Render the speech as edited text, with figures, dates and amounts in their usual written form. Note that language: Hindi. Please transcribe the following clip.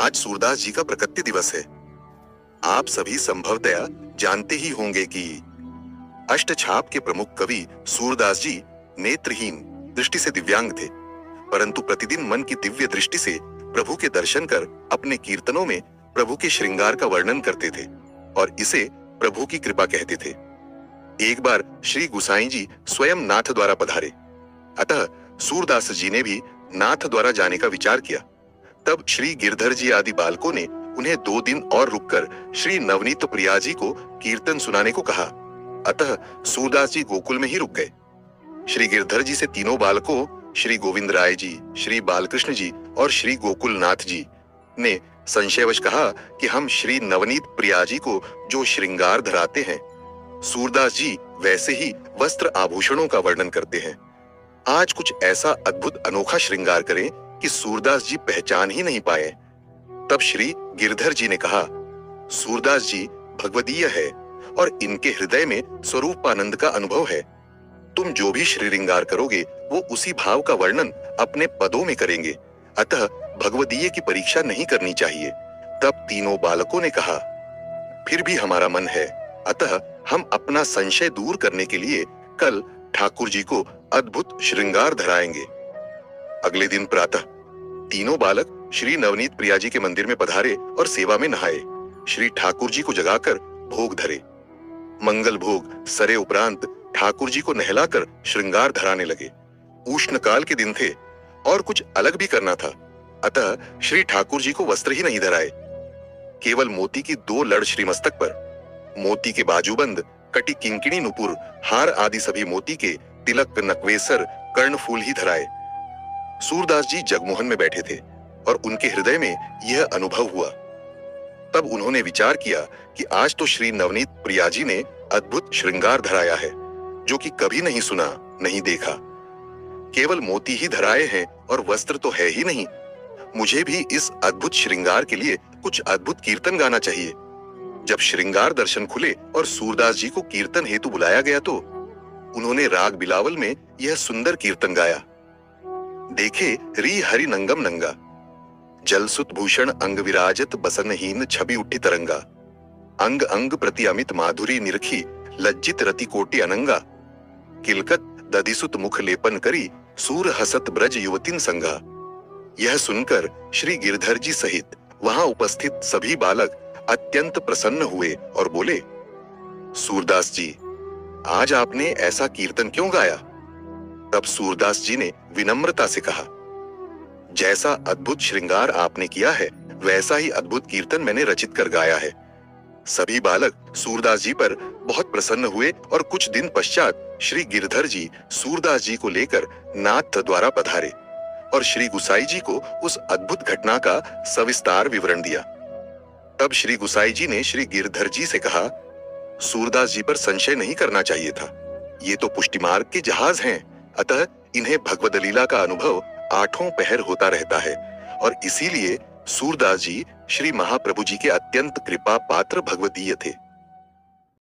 आज सूरदास जी का प्रकट्य दिवस है। आप सभी संभवतया जानते ही होंगे कि अष्टछाप के प्रमुख कवि सूरदास जी नेत्रहीन, दृष्टि से दिव्यांग थे, परंतु प्रतिदिन मन की दिव्य दृष्टि से प्रभु के दर्शन कर अपने कीर्तनों में प्रभु के श्रृंगार का वर्णन करते थे और इसे प्रभु की कृपा कहते थे। एक बार श्री गुसाई जी स्वयं नाथ द्वारा पधारे, अतः सूरदास जी ने भी नाथ द्वारा जाने का विचार किया। तब श्री गिरधर जी आदि बालकों ने उन्हें 2 दिन और रुककर श्री नवनीत प्रिया जी को कीर्तन सुनाने को कहा, अतः सूरदास जी गोकुल में ही रुक गए। श्री गिरधर जी से तीनों बालकों श्री गोविंद राय जी, श्री बालकृष्ण जी और श्री गोकुलनाथ जी ने संशयवश कहा कि हम श्री नवनीत प्रिया जी को जो श्रृंगार धराते हैं, सूरदास जी वैसे ही वस्त्र आभूषणों का वर्णन करते हैं। आज कुछ ऐसा अद्भुत अनोखा श्रृंगार करें कि सूरदास जी पहचान ही नहीं पाए। तब श्री गिरधर जी ने कहा, सूरदास जी भगवदीय है और इनके हृदय में स्वरूपानंद का अनुभव है। तुम जो भी श्रृंगार करोगे वो उसी भाव का वर्णन अपने पदों में करेंगे, अतः भगवदीय की परीक्षा नहीं करनी चाहिए। तब तीनों बालकों ने कहा, फिर भी हमारा मन है, अतः हम अपना संशय दूर करने के लिए कल ठाकुर जी को अद्भुत श्रृंगार धराएंगे। अगले दिन प्रातः तीनों बालक श्री नवनीत प्रिया जी के मंदिर में पधारे और सेवा में नहाए। श्री ठाकुर जी को जगाकर भोग धरे। मंगल भोग सरे उपरांत ठाकुर जी को नहलाकर श्रृंगार धराने लगे। उष्ण काल के दिन थे और कुछ अलग भी करना था, अतः श्री ठाकुर जी को वस्त्र ही नहीं धराए। केवल मोती की 2 लड़ श्रीमस्तक पर, मोती के बाजूबंद, कटी किंकिणी नुपुर, हार आदि सभी मोती के तिलक, नकवेसर, कर्णफूल ही धराए। सूरदास जी जगमोहन में बैठे थे और उनके हृदय में यह अनुभव हुआ। तब उन्होंने विचार किया कि आज तो श्री नवनीत प्रिया जी ने अद्भुत श्रृंगार धराया है, जो कि कभी नहीं सुना, नहीं देखा। केवल मोती ही धराए हैं और वस्त्र तो है ही नहीं। मुझे भी इस अद्भुत श्रृंगार के लिए कुछ अद्भुत कीर्तन गाना चाहिए। जब श्रृंगार दर्शन खुले और सूरदास जी को कीर्तन हेतु बुलाया गया तो उन्होंने राग बिलावल में यह सुंदर कीर्तन गाया। देखे री हरि नंगम नंगा, जलसुत भूषण अंग विराजत बसनहीन छवि उठी तरंगा, अंग अंग प्रति अमित माधुरी निरखी लज्जित रति कोटि अनंगा, किलकत दधिसुत मुख लेपन करी सूर हसत ब्रज युवतीन संगा। यह सुनकर श्री गिरधर जी सहित वहां उपस्थित सभी बालक अत्यंत प्रसन्न हुए और बोले, सूरदास जी, आज आपने ऐसा कीर्तन क्यों गाया? तब सूरदास जी ने विनम्रता से कहा, जैसा अद्भुत श्रृंगार आपने किया है वैसा ही अद्भुत कीर्तन मैंने रचित कर गाया है। सभी बालक सूरदास जी पर बहुत प्रसन्न हुए और कुछ दिन पश्चात श्री गिरधर जी सूरदास जी को लेकर नाथ द्वारा पधारे और श्री गुसाई जी को उस अद्भुत घटना का सविस्तार विवरण दिया। तब श्री गुसाई जी ने श्री गिरधर जी से कहा, सूरदास जी पर संशय नहीं करना चाहिए था। ये तो पुष्टि मार्ग के जहाज हैं, अतः इन्हें भगवद लीला का अनुभव 8 पहर होता रहता है और इसीलिए सूरदास जी श्री महाप्रभु जी के अत्यंत कृपा पात्र भगवदीय थे।